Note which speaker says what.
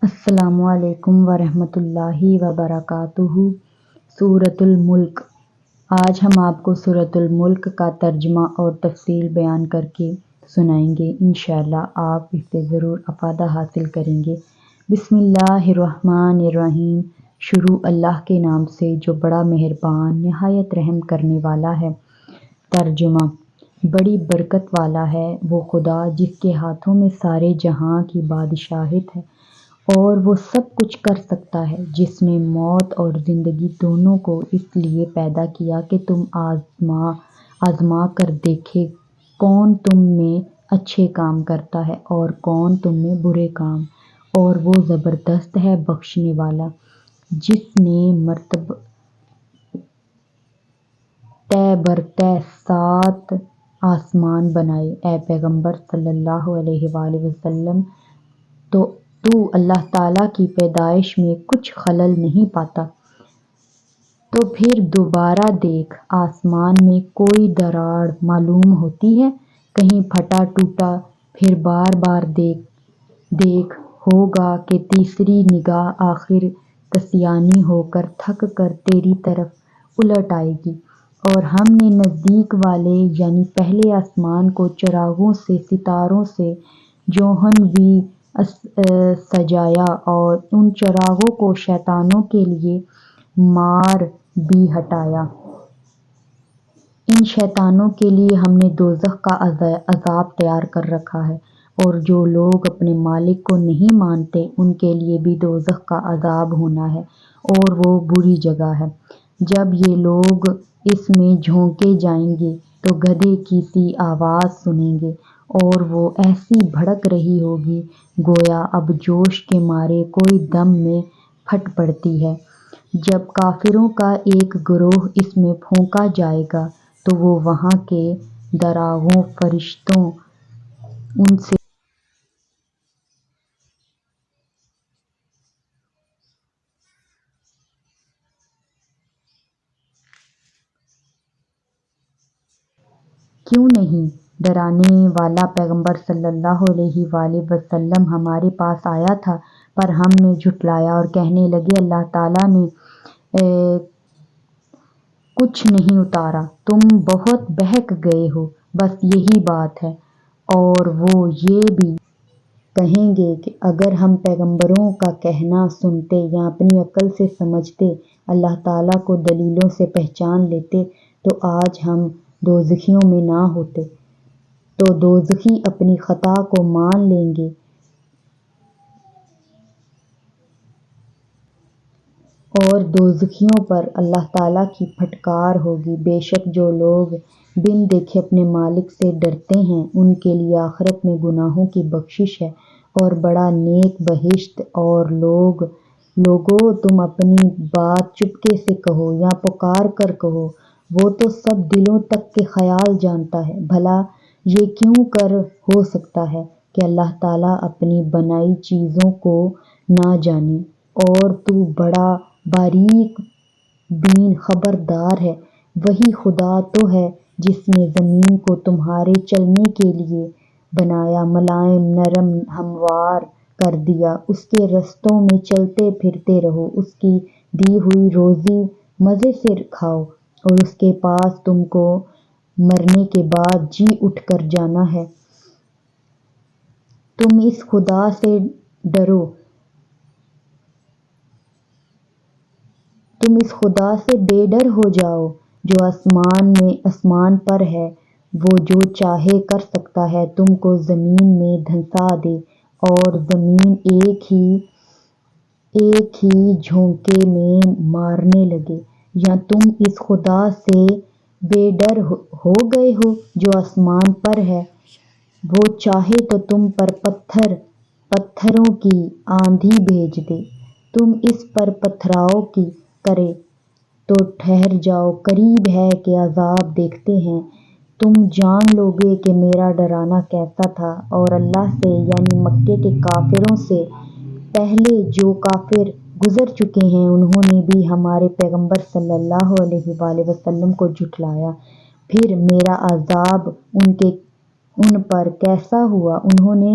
Speaker 1: السلام علیکم ورحمۃ اللہ وبرکاتہ۔ سورۃ الملک۔ آج ہم آپ کو سورۃ الملک کا ترجمہ اور تفصیل بیان کر کے سنائیں گے۔ انشاءاللہ آپ اس سے ضرور افادہ حاصل کریں گے۔ بسم اللہ الرحمن الرحیم۔ شروع اللہ کے نام سے جو بڑا مہربان نہایت رحم کرنے والا ہے۔ ترجمہ: بڑی برکت والا ہے وہ خدا جس کے ہاتھوں میں سارے جہاں کی بادشاہت ہے اور وہ سب کچھ کر سکتا ہے، جس نے موت اور زندگی دونوں کو اس لیے پیدا کیا کہ تم آزما کر دیکھے کون تم میں اچھے کام کرتا ہے اور کون تم میں برے کام، اور وہ زبردست ہے بخشنے والا۔ جس نے تہ بر تہ 7 آسمان بنائے۔ اے پیغمبر صلی اللہ علیہ وآلہ وسلم، تو اللہ تعالیٰ کی پیدائش میں کچھ خلل نہیں پاتا۔ تو پھر دوبارہ دیکھ، آسمان میں کوئی دراڑ معلوم ہوتی ہے؟ کہیں پھٹا ٹوٹا؟ پھر بار بار دیکھ ہوگا کہ تیسری نگاہ آخر کسیانی ہو کر تھک کر تیری طرف الٹ آئے گی۔ اور ہم نے نزدیک والے یعنی پہلے آسمان کو چراغوں سے، ستاروں سے جوہن وی سجایا اور ان چراغوں کو شیطانوں کے لیے مار بھی ہٹایا۔ ان شیطانوں کے لیے ہم نے دوزخ کا عذاب تیار کر رکھا ہے، اور جو لوگ اپنے مالک کو نہیں مانتے ان کے لیے بھی دوزخ کا عذاب ہونا ہے، اور وہ بری جگہ ہے۔ جب یہ لوگ اس میں جھونکے جائیں گے تو گدھے کی سی آواز سنیں گے، اور وہ ایسی بھڑک رہی ہوگی گویا اب جوش کے مارے کوئی دم میں پھٹ پڑتی ہے۔ جب کافروں کا ایک گروہ اس میں پھونکا جائے گا تو وہ وہاں کے دراغوں فرشتوں ان سے کیوں نہیں؟ ڈرانے والا پیغمبر صلی اللہ علیہ وآلہ وسلم ہمارے پاس آیا تھا، پر ہم نے جھٹلایا اور کہنے لگے اللہ تعالیٰ نے کچھ نہیں اتارا، تم بہت بہک گئے ہو، بس یہی بات ہے۔ اور وہ یہ بھی کہیں گے کہ اگر ہم پیغمبروں کا کہنا سنتے یا اپنی عقل سے سمجھتے، اللہ تعالیٰ کو دلیلوں سے پہچان لیتے تو آج ہم دوزخیوں میں نہ ہوتے۔ تو دوزخی اپنی خطا کو مان لیں گے اور دوزخیوں پر اللہ تعالیٰ کی پھٹکار ہوگی۔ بے شک جو لوگ بن دیکھے اپنے مالک سے ڈرتے ہیں ان کے لیے آخرت میں گناہوں کی بخشش ہے اور بڑا نیک بہشت۔ اور لوگو تم اپنی بات چپکے سے کہو یا پکار کر کہو، وہ تو سب دلوں تک کے خیال جانتا ہے۔ بھلا یہ کیوں کر ہو سکتا ہے کہ اللہ تعالیٰ اپنی بنائی چیزوں کو نہ جانے، اور تو بڑا باریک بین خبردار ہے۔ وہی خدا تو ہے جس نے زمین کو تمہارے چلنے کے لیے بنایا، ملائم، نرم، ہموار کر دیا، اس کے رستوں میں چلتے پھرتے رہو، اس کی دی ہوئی روزی مزے سے کھاؤ، اور اس کے پاس تم کو مرنے کے بعد جی اٹھ کر جانا ہے۔ تم اس خدا سے ڈرو، تم اس خدا سے بے ڈر ہو جاؤ جو آسمان پر ہے، وہ جو چاہے کر سکتا ہے، تم کو زمین میں دھنسا دے اور زمین ایک ہی جھونکے میں مارنے لگے۔ یا تم اس خدا سے بے ڈر ہو گئے ہو جو آسمان پر ہے، وہ چاہے تو تم پر پتھروں کی آندھی بھیج دے، تم اس پر پتھراؤ کرے تو ٹھہر جاؤ، قریب ہے کہ عذاب دیکھتے ہیں، تم جان لو گے کہ میرا ڈرانا کیسا تھا۔ اور اللہ سے یعنی مکے کے کافروں سے پہلے جو کافر گزر چکے ہیں انہوں نے بھی ہمارے پیغمبر صلی اللہ علیہ وآلہ وسلم کو جھٹلایا، پھر میرا عذاب ان پر کیسا ہوا؟ انہوں نے